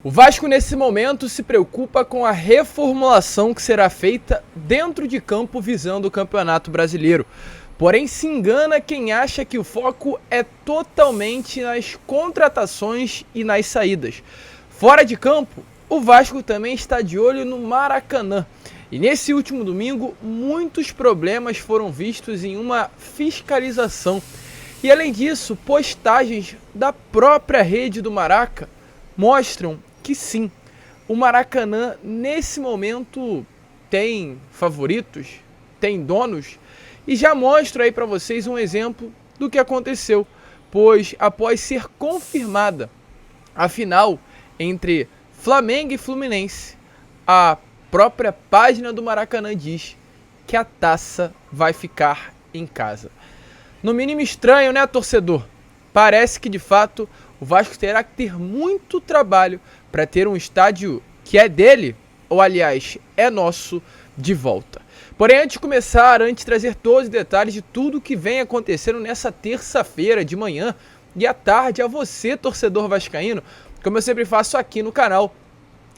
O Vasco nesse momento se preocupa com a reformulação que será feita dentro de campo visando o Campeonato Brasileiro. Porém, se engana quem acha que o foco é totalmente nas contratações e nas saídas. Fora de campo, o Vasco também está de olho no Maracanã. E nesse último domingo, muitos problemas foram vistos em uma fiscalização. E além disso, postagens da própria rede do Maraca mostram que sim, o Maracanã nesse momento tem favoritos, tem donos, e já mostro aí para vocês um exemplo do que aconteceu, pois após ser confirmada a final entre Flamengo e Fluminense, a própria página do Maracanã diz que a taça vai ficar em casa. No mínimo estranho, né, torcedor? Parece que de fato o Vasco terá que ter muito trabalho para ter um estádio que é dele, ou aliás, é nosso, de volta. Porém, antes de começar, antes de trazer todos os detalhes de tudo o que vem acontecendo nessa terça-feira de manhã e à tarde a você, torcedor vascaíno, como eu sempre faço aqui no canal,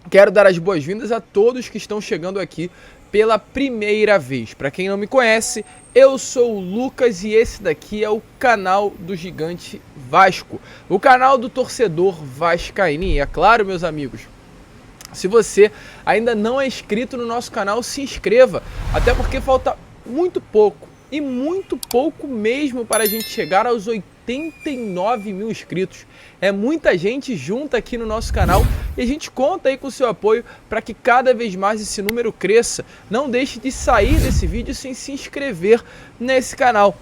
quero dar as boas-vindas a todos que estão chegando aqui pela primeira vez. Para quem não me conhece, eu sou o Lucas e esse daqui é o canal do Gigante Vasco, o canal do torcedor vascaíno. E é claro, meus amigos, se você ainda não é inscrito no nosso canal, se inscreva, até porque falta muito pouco, e muito pouco mesmo para a gente chegar aos 89 mil inscritos. É muita gente junta aqui no nosso canal e a gente conta aí com o seu apoio para que cada vez mais esse número cresça. Não deixe de sair desse vídeo sem se inscrever nesse canal.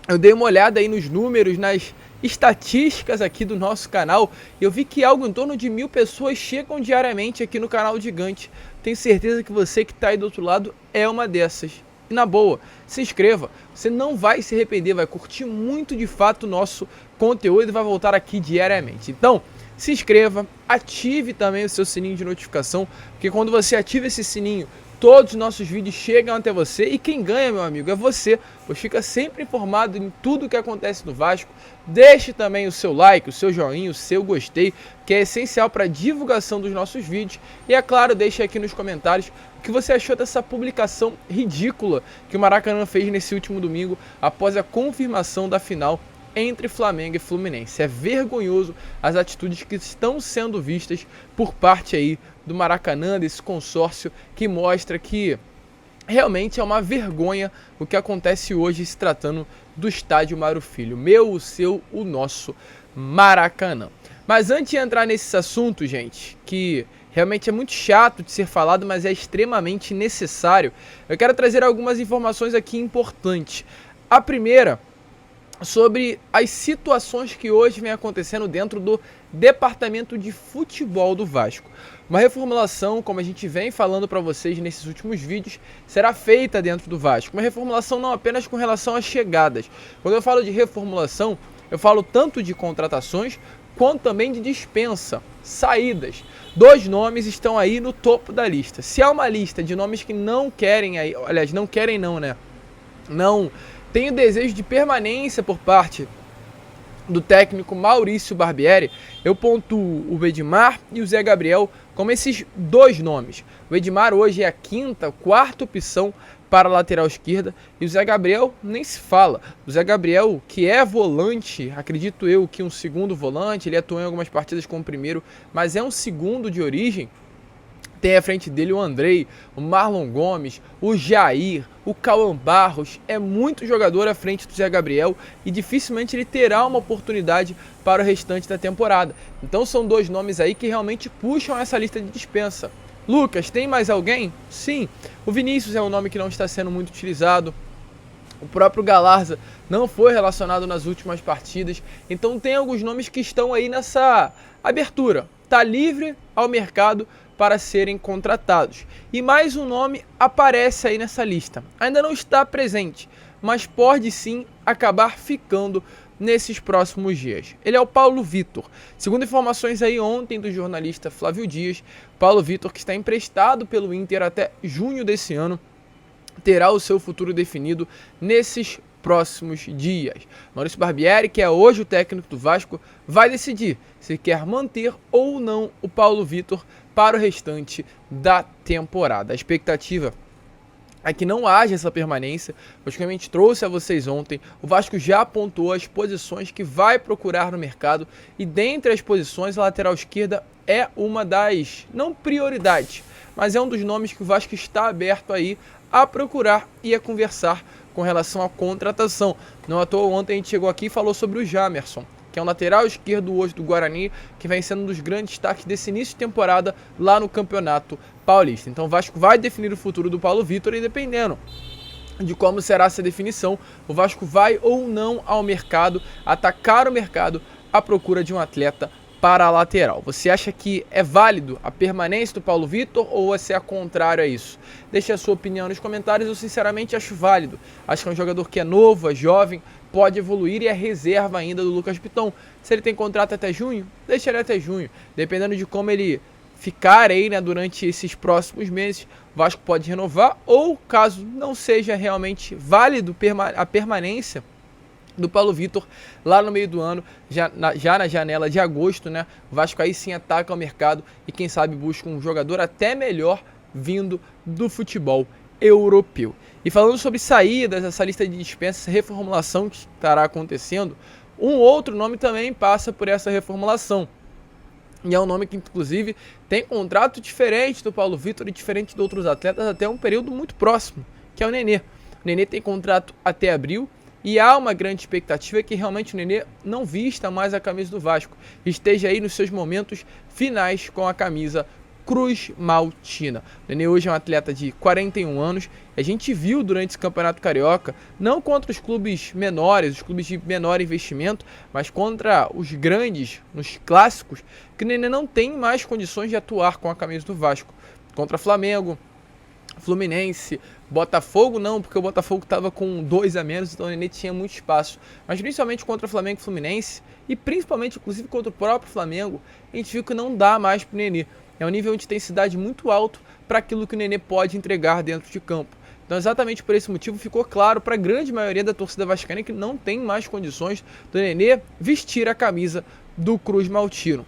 Eu dei uma olhada aí nos números, nas estatísticas aqui do nosso canal e eu vi que algo em torno de 1000 pessoas chegam diariamente aqui no canal Gigante. Tenho certeza que você que está aí do outro lado é uma dessas. E na boa, se inscreva, você não vai se arrepender, vai curtir muito de fato o nosso conteúdo e vai voltar aqui diariamente. Então, se inscreva, ative também o seu sininho de notificação, porque quando você ativa esse sininho, todos os nossos vídeos chegam até você e quem ganha, meu amigo, é você, pois fica sempre informado em tudo o que acontece no Vasco. Deixe também o seu like, o seu joinha, o seu gostei, que é essencial para a divulgação dos nossos vídeos. E é claro, deixe aqui nos comentários o que você achou dessa publicação ridícula que o Maracanã fez nesse último domingo após a confirmação da final entre Flamengo e Fluminense. É vergonhoso as atitudes que estão sendo vistas por parte aí do Maracanã, desse consórcio, que mostra que realmente é uma vergonha o que acontece hoje se tratando do estádio Mário Filho. Meu, o seu, o nosso Maracanã. Mas antes de entrar nesses assuntos, gente, que realmente é muito chato de ser falado, mas é extremamente necessário, eu quero trazer algumas informações aqui importantes. A primeira, sobre as situações que hoje vem acontecendo dentro do departamento de futebol do Vasco. Uma reformulação, como a gente vem falando para vocês nesses últimos vídeos, será feita dentro do Vasco. Uma reformulação não apenas com relação às chegadas. Quando eu falo de reformulação, eu falo tanto de contratações quanto também de dispensa, saídas. 2 nomes estão aí no topo da lista. Se há uma lista de nomes que não querem, aí, aliás, não querem não, né? Não tem o desejo de permanência por parte do técnico Maurício Barbieri, eu pontuo o Edmar e o Zé Gabriel como esses 2 nomes. O Edmar hoje é a quarta opção para a lateral esquerda e o Zé Gabriel nem se fala. O Zé Gabriel, que é volante, acredito eu que um segundo volante, ele atuou em algumas partidas como primeiro, mas é um segundo de origem. Tem à frente dele o Andrei, o Marlon Gomes, o Jair, o Cauã Barros. É muito jogador à frente do Zé Gabriel e dificilmente ele terá uma oportunidade para o restante da temporada. Então são 2 nomes aí que realmente puxam essa lista de dispensa. Lucas, tem mais alguém? Sim, o Vinícius é um nome que não está sendo muito utilizado. O próprio Galarza não foi relacionado nas últimas partidas. Então tem alguns nomes que estão aí nessa abertura. Está livre ao mercado para serem contratados. E mais um nome aparece aí nessa lista. Ainda não está presente, mas pode sim acabar ficando nesses próximos dias. Ele é o Paulo Vitor. Segundo informações aí ontem do jornalista Flávio Dias, Paulo Vitor, que está emprestado pelo Inter até junho desse ano, terá o seu futuro definido nesses próximos dias. Maurício Barbieri, que é hoje o técnico do Vasco, vai decidir se quer manter ou não o Paulo Vitor para o restante da temporada. A expectativa é que não haja essa permanência. Basicamente trouxe a vocês ontem, o Vasco já apontou as posições que vai procurar no mercado, e dentre as posições a lateral esquerda é uma das, não prioridades, mas é um dos nomes que o Vasco está aberto aí a procurar e a conversar com relação à contratação. Não à toa, ontem a gente chegou aqui e falou sobre o Jamerson, que é um lateral esquerdo hoje do Guarani, que vem sendo um dos grandes destaques desse início de temporada lá no Campeonato Paulista. Então o Vasco vai definir o futuro do Paulo Vitor, e dependendo de como será essa definição, o Vasco vai ou não ao mercado, atacar o mercado à procura de um atleta para a lateral. Você acha que é válido a permanência do Paulo Vitor ou você é contrário a isso? Deixe a sua opinião nos comentários. Eu sinceramente acho válido. Acho que é um jogador que é novo, é jovem, pode evoluir e é reserva ainda do Lucas Piton. Se ele tem contrato até junho, deixa ele até junho. Dependendo de como ele ficar aí, né, durante esses próximos meses, o Vasco pode renovar, ou caso não seja realmente válido a permanência do Paulo Vitor lá no meio do ano, já na janela de agosto, né? O Vasco aí sim ataca o mercado e quem sabe busca um jogador até melhor vindo do futebol europeu. E falando sobre saídas, essa lista de dispensas, essa reformulação que estará acontecendo, um outro nome também passa por essa reformulação. E é um nome que, inclusive, tem contrato diferente do Paulo Vitor e diferente de outros atletas até um período muito próximo, que é o Nenê. O Nenê tem contrato até abril, e há uma grande expectativa que realmente o Nenê não vista mais a camisa do Vasco, esteja aí nos seus momentos finais com a camisa Cruz Maltina. O Nenê hoje é um atleta de 41 anos, a gente viu durante esse Campeonato Carioca, não contra os clubes menores, os clubes de menor investimento, mas contra os grandes, nos clássicos, que o Nenê não tem mais condições de atuar com a camisa do Vasco. Contra Flamengo, Fluminense, Botafogo não, porque o Botafogo estava com 2 a menos, então o Nenê tinha muito espaço. Mas principalmente contra o Flamengo e Fluminense, e principalmente inclusive contra o próprio Flamengo, a gente viu que não dá mais para o Nenê. É um nível de intensidade muito alto para aquilo que o Nenê pode entregar dentro de campo. Então exatamente por esse motivo ficou claro para a grande maioria da torcida vascaína que não tem mais condições do Nenê vestir a camisa do Cruz Maltino.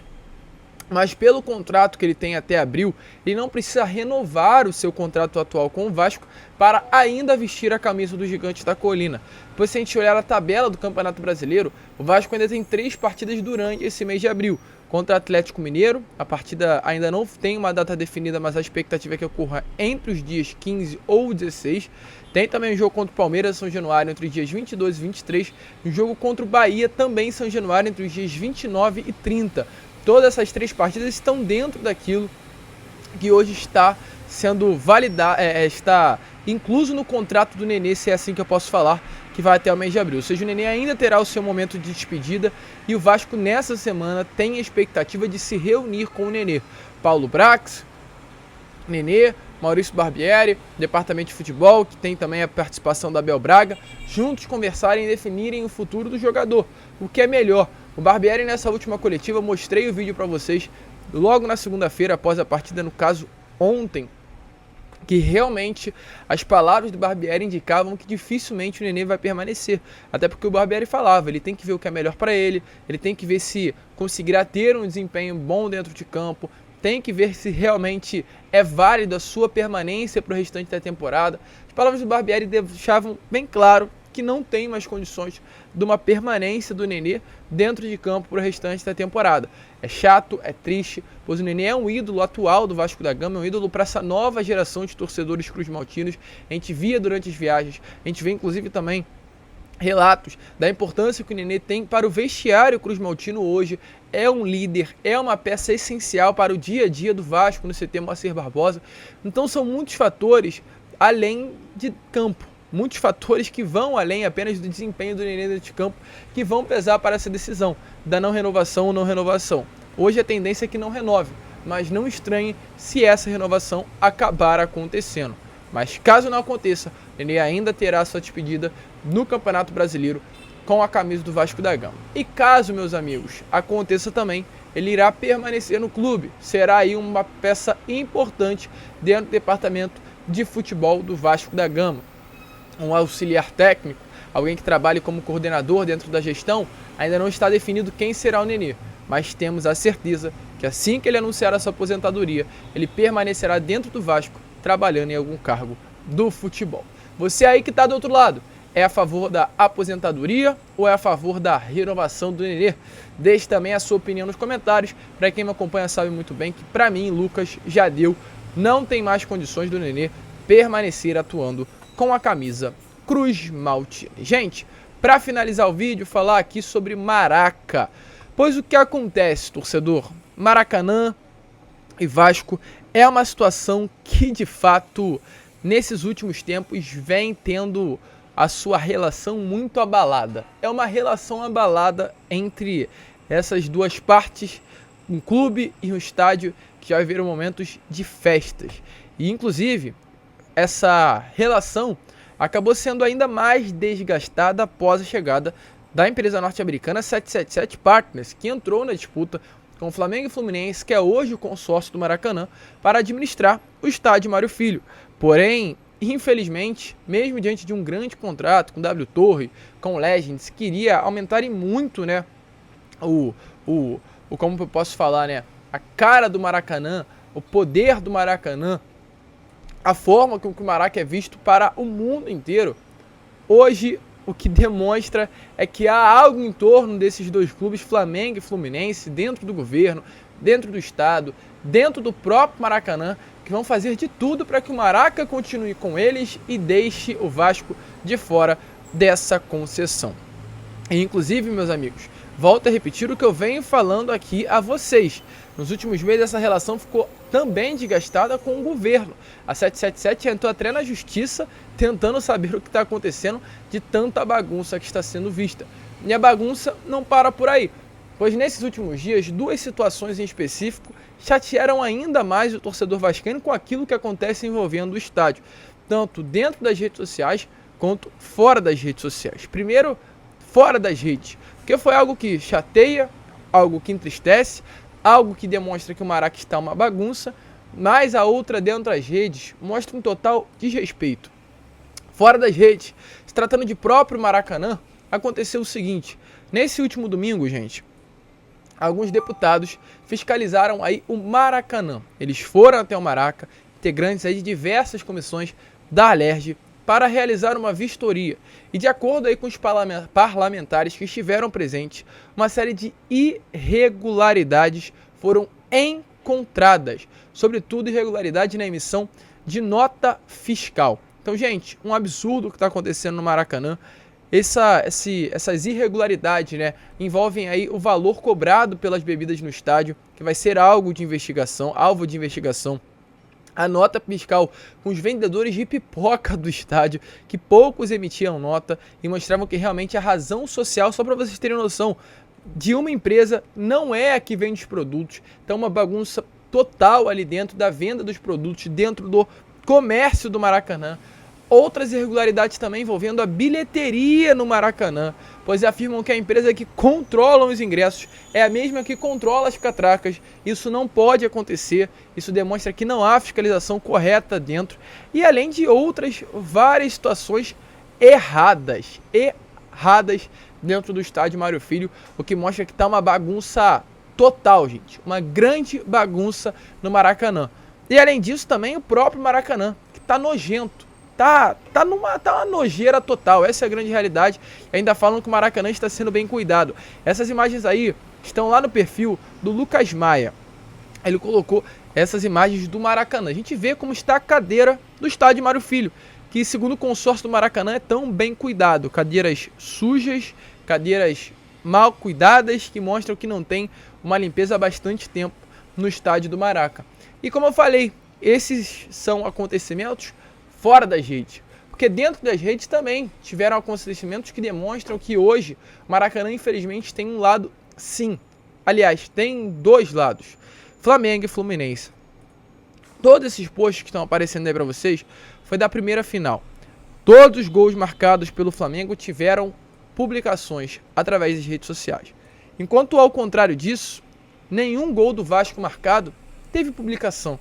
Mas pelo contrato que ele tem até abril, ele não precisa renovar o seu contrato atual com o Vasco para ainda vestir a camisa do Gigante da Colina. Depois, se a gente olhar a tabela do Campeonato Brasileiro, o Vasco ainda tem 3 partidas durante esse mês de abril. Contra o Atlético Mineiro, a partida ainda não tem uma data definida, mas a expectativa é que ocorra entre os dias 15 ou 16. Tem também um jogo contra o Palmeiras, São Januário, entre os dias 22 e 23. Um jogo contra o Bahia, também São Januário, entre os dias 29 e 30. Todas essas 3 partidas estão dentro daquilo que hoje está sendo validado, está incluso no contrato do Nenê, se é assim que eu posso falar, que vai até o mês de abril. Ou seja, o Nenê ainda terá o seu momento de despedida e o Vasco nessa semana tem a expectativa de se reunir com o Nenê. Paulo Brax, Nenê, Maurício Barbieri, Departamento de Futebol, que tem também a participação da Abel Braga, juntos conversarem e definirem o futuro do jogador. O que é melhor? O Barbieri, nessa última coletiva, mostrei o vídeo para vocês logo na segunda-feira, após a partida, no caso ontem, que realmente as palavras do Barbieri indicavam que dificilmente o Nenê vai permanecer. Até porque o Barbieri falava, ele tem que ver o que é melhor para ele tem que ver se conseguirá ter um desempenho bom dentro de campo, tem que ver se realmente é válido a sua permanência para o restante da temporada. As palavras do Barbieri deixavam bem claro que não tem mais condições de uma permanência do Nenê dentro de campo para o restante da temporada. É chato, é triste, pois o Nenê é um ídolo atual do Vasco da Gama, é um ídolo para essa nova geração de torcedores cruz-maltinos. A gente via durante as viagens, a gente vê inclusive também relatos da importância que o Nenê tem para o vestiário cruz-maltino hoje. É um líder, é uma peça essencial para o dia a dia do Vasco no CT Moacir Barbosa. Então são muitos fatores além de campo. Muitos fatores que vão além apenas do desempenho do Nenê dentro de campo, que vão pesar para essa decisão da não renovação ou não renovação. Hoje a tendência é que não renove, mas não estranhe se essa renovação acabar acontecendo. Mas caso não aconteça, o Nenê ainda terá sua despedida no Campeonato Brasileiro com a camisa do Vasco da Gama. E caso, meus amigos, aconteça também, ele irá permanecer no clube. Será aí uma peça importante dentro do departamento de futebol do Vasco da Gama. Um auxiliar técnico, alguém que trabalhe como coordenador dentro da gestão, ainda não está definido quem será o Nenê, mas temos a certeza que assim que ele anunciar a sua aposentadoria, ele permanecerá dentro do Vasco, trabalhando em algum cargo do futebol. Você aí que está do outro lado, é a favor da aposentadoria ou é a favor da renovação do Nenê? Deixe também a sua opinião nos comentários. Para quem me acompanha sabe muito bem que para mim, Lucas Jadeu, não tem mais condições do Nenê permanecer atuando com a camisa Cruz Maltine. Gente, para finalizar o vídeo, falar aqui sobre Maraca. Pois o que acontece, torcedor? Maracanã e Vasco é uma situação que de fato nesses últimos tempos vem tendo a sua relação muito abalada. É uma relação abalada entre essas duas partes, um clube e um estádio, que já viveram momentos de festas. E inclusive, essa relação acabou sendo ainda mais desgastada após a chegada da empresa norte-americana 777 Partners, que entrou na disputa com o Flamengo e Fluminense, que é hoje o consórcio do Maracanã, para administrar o estádio Mário Filho. Porém, infelizmente, mesmo diante de um grande contrato com o W Torre, com o Legends, queria aumentar muito, né, como eu posso falar, né, a cara do Maracanã, o poder do Maracanã, a forma com que o Maraca é visto para o mundo inteiro. Hoje, o que demonstra é que há algo em torno desses dois clubes, Flamengo e Fluminense, dentro do governo, dentro do estado, dentro do próprio Maracanã, que vão fazer de tudo para que o Maraca continue com eles e deixe o Vasco de fora dessa concessão. E, inclusive, meus amigos, volto a repetir o que eu venho falando aqui a vocês. Nos últimos meses essa relação ficou também desgastada com o governo. A 777 entrou até na justiça tentando saber o que está acontecendo de tanta bagunça que está sendo vista. E a bagunça não para por aí, pois nesses últimos dias duas situações em específico chatearam ainda mais o torcedor vascaíno com aquilo que acontece envolvendo o estádio, tanto dentro das redes sociais quanto fora das redes sociais. Primeiro, fora das redes, porque foi algo que chateia, algo que entristece, algo que demonstra que o Maraca está uma bagunça, mas a outra dentro das redes mostra um total desrespeito. Fora das redes, se tratando de próprio Maracanã, aconteceu o seguinte: nesse último domingo, gente, alguns deputados fiscalizaram aí o Maracanã. Eles foram até o Maraca, integrantes aí de diversas comissões da Alerj, para realizar uma vistoria. E de acordo aí com os parlamentares que estiveram presentes, uma série de irregularidades foram encontradas, sobretudo irregularidade na emissão de nota fiscal. Então, gente, um absurdo o que está acontecendo no Maracanã. Essas irregularidades, né, envolvem aí o valor cobrado pelas bebidas no estádio, que vai ser alvo de investigação. A nota fiscal com os vendedores de pipoca do estádio, que poucos emitiam nota e mostravam que realmente a razão social, só para vocês terem noção, de uma empresa não é a que vende os produtos. Então, uma bagunça total ali dentro da venda dos produtos, dentro do comércio do Maracanã. Outras irregularidades também envolvendo a bilheteria no Maracanã, pois afirmam que a empresa que controla os ingressos é a mesma que controla as catracas. Isso não pode acontecer, isso demonstra que não há fiscalização correta dentro, e além de outras várias situações erradas dentro do estádio Mário Filho, o que mostra que está uma bagunça total, gente, uma grande bagunça no Maracanã. E além disso também o próprio Maracanã, que está nojento. Tá uma nojeira total, essa é a grande realidade. Ainda falam que o Maracanã está sendo bem cuidado. Essas imagens aí estão lá no perfil do Lucas Maia. Ele colocou essas imagens do Maracanã. A gente vê como está a cadeira do estádio Mário Filho, que segundo o consórcio do Maracanã é tão bem cuidado. Cadeiras sujas, cadeiras mal cuidadas, que mostram que não tem uma limpeza há bastante tempo no estádio do Maraca. E como eu falei, esses são acontecimentos fora das redes, porque dentro das redes também tiveram acontecimentos que demonstram que hoje o Maracanã infelizmente tem um lado sim, aliás, tem dois lados, Flamengo e Fluminense. Todos esses posts que estão aparecendo aí para vocês foi da primeira final. Todos os gols marcados pelo Flamengo tiveram publicações através das redes sociais, enquanto ao contrário disso, nenhum gol do Vasco marcado teve publicação.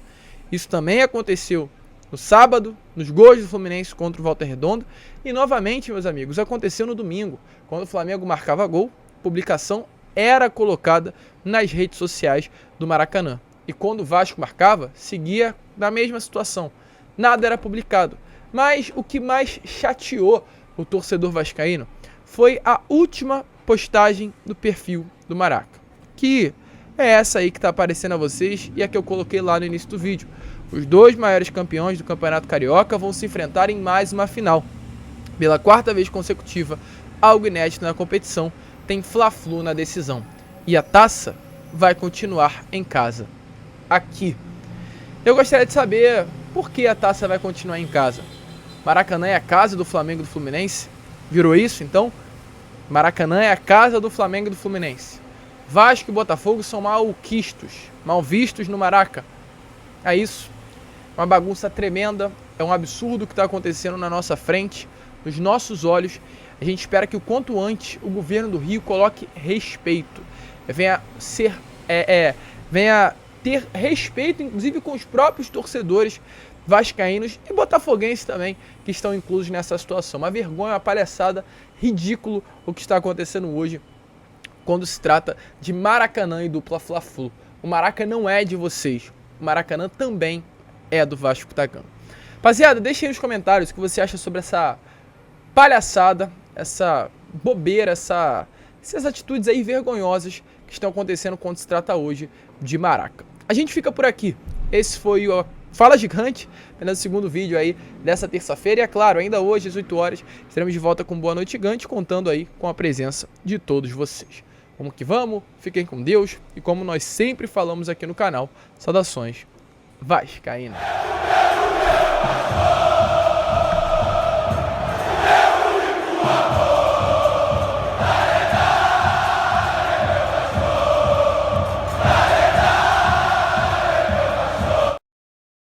Isso também aconteceu no sábado, nos gols do Fluminense contra o Volta Redonda. E novamente, meus amigos, aconteceu no domingo, quando o Flamengo marcava gol, a publicação era colocada nas redes sociais do Maracanã. E quando o Vasco marcava, seguia na mesma situação. Nada era publicado. Mas o que mais chateou o torcedor vascaíno foi a última postagem do perfil do Maraca, que é essa aí que está aparecendo a vocês e a que eu coloquei lá no início do vídeo. Os dois maiores campeões do Campeonato Carioca vão se enfrentar em mais uma final. Pela quarta vez consecutiva, algo inédito na competição, tem Fla-Flu na decisão. E a taça vai continuar em casa, aqui. Eu gostaria de saber por que a taça vai continuar em casa. Maracanã é a casa do Flamengo e do Fluminense? Virou isso, então? Maracanã é a casa do Flamengo e do Fluminense. Vasco e Botafogo são malquistos, mal vistos no Maraca. É isso. Uma bagunça tremenda, é um absurdo o que está acontecendo na nossa frente, nos nossos olhos. A gente espera que o quanto antes o governo do Rio coloque respeito, venha ter respeito, inclusive com os próprios torcedores vascaínos e botafoguenses também, que estão inclusos nessa situação. Uma vergonha, uma palhaçada, ridículo o que está acontecendo hoje quando se trata de Maracanã e dupla Fla-Flu. O Maracanã não é de vocês, o Maracanã também é do Vasco da Gama. Rapaziada, deixem aí nos comentários o que você acha sobre essa palhaçada, essa bobeira, essas atitudes aí vergonhosas que estão acontecendo quando se trata hoje de Maraca. A gente fica por aqui. Esse foi o Fala Gigante, apenas o segundo vídeo aí dessa terça-feira. E é claro, ainda hoje às 8 horas, estaremos de volta com Boa Noite Gigante, contando aí com a presença de todos vocês. Vamos que vamos, fiquem com Deus e como nós sempre falamos aqui no canal, saudações vascaínas.